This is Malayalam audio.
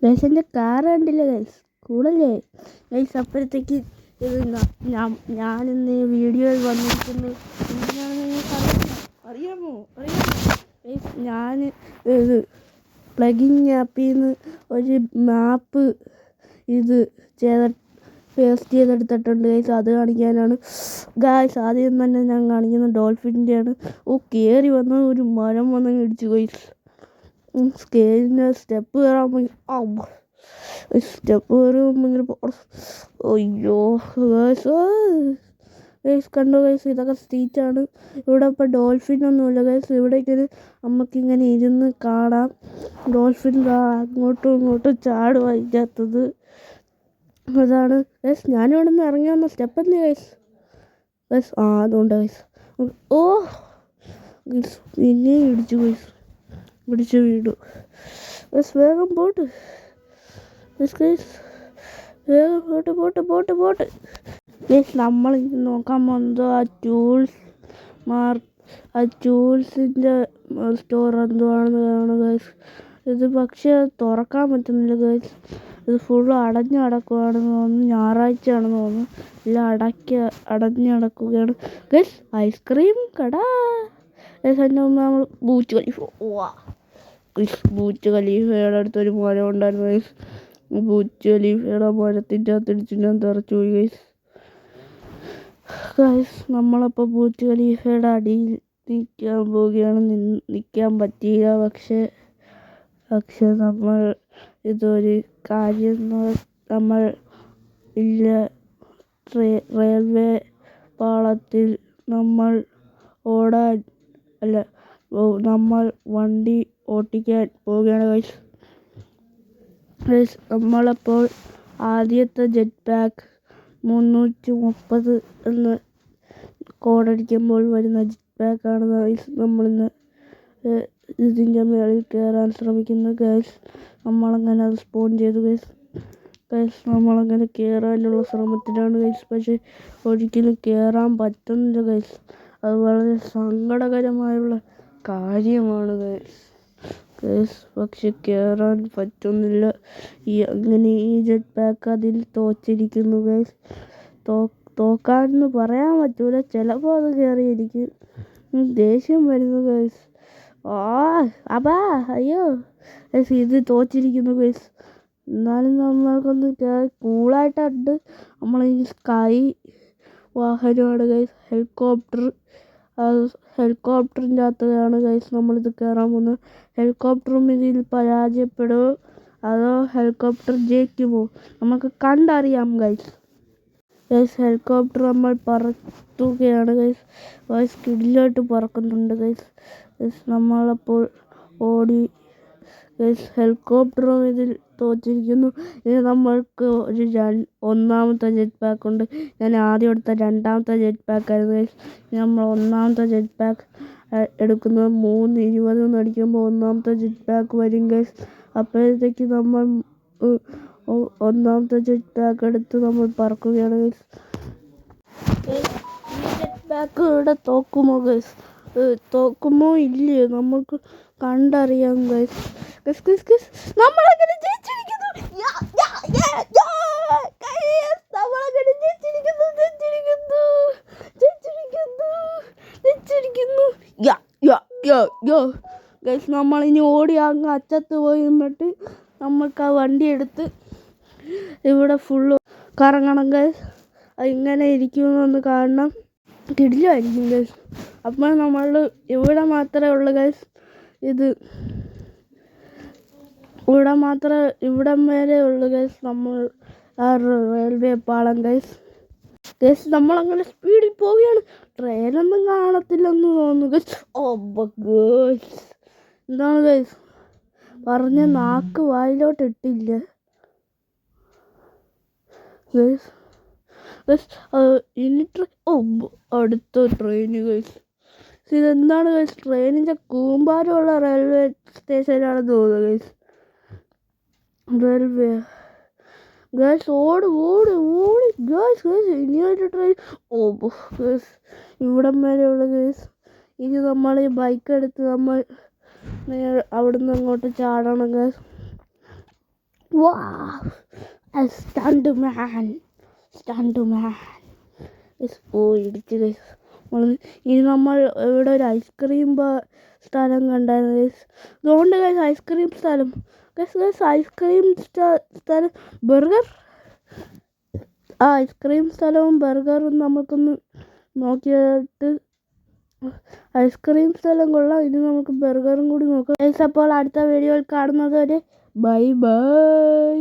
ഗൈസ് എൻ്റെ കാർ കണ്ടില്ല ഗൈസ്, കൂടല്ലേ ഗൈസ്. അപ്പോഴത്തേക്ക് ഇത് ഞാനിന്ന് വീഡിയോയിൽ വന്നിരിക്കുന്നു എന്തിനാണെന്ന് നിങ്ങൾക്ക് അറിയാമോ ഗൈസ്? ഞാൻ ഇത് പ്ലഗിങ് ആപ്പിൽ നിന്ന് ഒരു മാപ്പ് ഇത് പേസ്റ്റ് ചെയ്തെടുത്തിട്ടുണ്ട് ഗൈസ്. അത് കാണിക്കാനാണ് ഗൈസ്. ആദ്യം തന്നെ ഞാൻ കാണിക്കുന്നത് ഡോൾഫിൻ്റെയാണ്. കയറി വന്ന ഒരു മരം വന്ന് ഇടിച്ചു ഗൈസ്. സ്കേലിൻ്റെ സ്റ്റെപ്പ് കയറാൻ അയ്യോ ഗൈസ് കണ്ടോ ഗൈസ്, ഇതൊക്കെ സ്ട്രീറ്റാണ്. ഇവിടെ ഇപ്പോൾ ഡോൾഫിനൊന്നുമില്ല ഗൈസ്. ഇവിടേക്കൊരു നമുക്കിങ്ങനെ ഇരുന്ന് കാണാം. ഡോൾഫിൻ അങ്ങോട്ടും ഇങ്ങോട്ടും ചാടും അതിനകത്തത്. അതാണ് ഗൈസ്. ഞാനിവിടെ നിന്ന് ഇറങ്ങി വന്ന സ്റ്റെപ്പ് എന്ത് ഗൈസ്? അതുകൊണ്ട് ഗൈസ് ഗൈസ് പിന്നെയും ഇടിച്ചു ഗൈസ്, പിടിച്ച് വീണു ഗൈസ്. വേഗം പോട്ട് ഗൈസ്, വേഗം പോട്ട് ഗൈസ്. നമ്മൾ നോക്കാൻ പോകുന്നത് ആ ടൂൾസിൻ്റെ സ്റ്റോർ എന്തുവാണെന്ന് കാണും ഗൈസ്. ഇത് പക്ഷേ തുറക്കാൻ പറ്റുന്നില്ല ഗൈസ്. ഇത് ഫുള്ള് അടഞ്ഞു കിടക്കുകയാണെന്ന് തോന്നുന്നു. ഞായറാഴ്ചയാണെന്ന് തോന്നുന്നു. എല്ലാം അടഞ്ഞു കിടക്കുകയാണ് ഗൈസ്. ഐസ്ക്രീം കട ഗൈസ്. അതിൻ്റെ മുമ്പ് നമ്മൾ ബൂച്ച് ഖലീഫയുടെ അടുത്തൊരു മരം ഉണ്ടായിരുന്നു ഗൈസ്. ബൂച്ച് ഖലീഫയുടെ മരത്തിൻ്റെ അകത്തിടിച്ച് ഞാൻ തെറിച്ചു പോയി ഗൈസ്. നമ്മളപ്പോൾ ബൂച്ച് ഖലീഫയുടെ അടിയിൽ നിൽക്കാൻ പോവുകയാണ്. നിൽക്കാൻ പറ്റിയില്ല. പക്ഷേ നമ്മൾ ഇതൊരു കാര്യം, നമ്മൾ ഇല്ല റെയിൽവേ പാളത്തിൽ നമ്മൾ നമ്മൾ വണ്ടി ഓട്ടിക്കാൻ പോവുകയാണ് ഗൈസ്. നമ്മളപ്പോൾ ആദ്യത്തെ ജെറ്റ് പാക്ക് 330 എന്ന് കോഡടിക്കുമ്പോൾ വരുന്ന ജെറ്റ് പാക്കാണ് ഗൈസ്. നമ്മളിന്ന് ഇതിൻ്റെ മേളിൽ കയറാൻ ശ്രമിക്കുന്നു ഗൈസ്. നമ്മളങ്ങനെ അത് സ്പോൺ ചെയ്തു ഗൈസ്. നമ്മളങ്ങനെ കയറാനുള്ള ശ്രമത്തിലാണ് ഗൈസ്. പക്ഷേ ഒരിക്കലും കയറാൻ പറ്റുന്നില്ല ഗൈസ്. അത് വളരെ സങ്കടകരമായുള്ള കാര്യമാണ് ഗൈസ്. പക്ഷെ കയറാൻ പറ്റുന്നില്ല. അങ്ങനെ ഈ ജെറ്റ് പാക്ക് അതിൽ തോറ്റിരിക്കുന്നു ഗൈസ്. തോക്കാനെന്ന് പറയാൻ പറ്റൂല. ചിലപ്പോൾ അത് കയറിയിരിക്കും. ദേഷ്യം വരുന്നു ഗൈസ്. അയ്യോ ഗൈസ്, ഇത് തോറ്റിരിക്കുന്നു ഗൈസ്. എന്നാലും നമ്മൾക്കൊന്ന് കൂളായിട്ടുണ്ട്. നമ്മൾ ഈ സ്കൈ വാഹനമാണ് ഗൈസ്, ഹെലികോപ്റ്ററിൻ്റെ അകത്താണ് ഗൈസ് നമ്മളിത് കയറാൻ പോകുന്നത്. ഹെലികോപ്റ്ററും ഇതിൽ പരാജയപ്പെടുമോ അതോ ഹെലികോപ്റ്റർ ജയിക്കുമോ നമുക്ക് കണ്ടറിയാം ഗൈസ്. ഹെലികോപ്റ്റർ നമ്മൾ പറത്തുകയാണ് ഗൈസ്. കിടിലോട്ട് പറക്കുന്നുണ്ട് ഗൈസ്. നമ്മളപ്പോൾ ഓടി ഗൈസ്. ഹെലികോപ്റ്ററും ഇതിൽ തോറ്റിരിക്കുന്നു. ഇനി നമ്മൾക്ക് ഒന്നാമത്തെ ജെറ്റ് പാക്ക് ഉണ്ട്. ഞാൻ ആദ്യം എടുത്ത രണ്ടാമത്തെ ജെറ്റ് പാക്കായിരുന്നു ഗൈസ്. നമ്മൾ ഒന്നാമത്തെ ജെറ്റ് പാക്ക് എടുക്കുന്നത് 3:20 അടിക്കുമ്പോൾ ഒന്നാമത്തെ ജെറ്റ് പാക്ക് വരും ഗൈസ്. അപ്പോഴത്തേക്ക് നമ്മൾ ഒന്നാമത്തെ ജെറ്റ് പാക്ക് എടുത്ത് നമ്മൾ പറക്കുകയാണ് ഗൈസ്. ഈ ജെറ്റ് പാക്ക് ഇവിടെ തോക്കുമോ ഇല്ലയോ നമുക്ക് കണ്ടറിയാം ഗൈസ്. നമ്മളങ്ങനെ ജയിച്ചിരിക്കുന്നു. ഗൈസ് നമ്മളിനി ഓടി അങ്ങ് അറ്റത്ത് പോയി നിന്നിട്ട് നമുക്ക് ആ വണ്ടി എടുത്ത് ഇവിടെ ഫുള്ള് കറങ്ങണം ഗൈസ്. ഇങ്ങനെ ഇരിക്കുമെന്നൊന്ന് കാണണം. കിടിലായിരിക്കും ഗൈസ്. അപ്പോൾ നമ്മൾ ഇവിടെ മാത്രമേ ഉള്ളൂ ഗൈസ്. ഇവിടം വരെ ഉള്ളു ഗൈസ് നമ്മൾ ആ റെയിൽവേ പാളം ഗൈസ്. നമ്മളങ്ങനെ സ്പീഡിൽ പോവുകയാണ്. ട്രെയിനൊന്നും കാണത്തില്ലെന്ന് തോന്നുന്നു ഗൈസ്. ഗൈസ് എന്താണ് ഗൈസ് പറഞ്ഞ നാക്ക് വായിലോട്ട് ഇട്ടില്ല ഗൈസ്. ഇനി അടുത്ത ട്രെയിൻ ഗൈസ്. ഇതെന്താണ് ഗൈസ്? ട്രെയിനിൻ്റെ കൂമ്പാരമുള്ള റെയിൽവേ സ്റ്റേഷനാണെന്ന് തോന്നുന്നു ഗൈസ്. റെയിൽവേ ഗൈസ് ഓടി ഗൈസ്. ഇനിയൊരു ട്രെയിൻ ഗൈസ് ഇവിടം വരെയുള്ള ഗൈസ്. ഇനി നമ്മൾ ഈ ബൈക്ക് എടുത്ത് നമ്മൾ അവിടുന്ന് അങ്ങോട്ട് ചാടണം ഗൈസ്. വാവ് സ്റ്റണ്ട് മാൻ ഇടിച്ച് ഗൈസ്. ഇനി നമ്മൾ ഇവിടെ ഒരു ഐസ്ക്രീം സ്ഥലം കണ്ടായിരുന്നു ഗൈസ്. അതുകൊണ്ട് ഗൈസ് ഐസ്ക്രീം സ്ഥലം ഐസ്ക്രീം സ്ഥലം ബർഗർ ആ ഐസ്ക്രീം സ്ഥലവും ബർഗറും നമുക്കൊന്ന് നോക്കിയിട്ട് ഐസ്ക്രീം സ്ഥലം കൊള്ളാം. ഇനി നമുക്ക് ബർഗറും കൂടി നോക്കാം ഗൈസ്. അപ്പോൾ അടുത്ത വീഡിയോയിൽ കാണുന്നത് വരെ ബൈ ബൈ.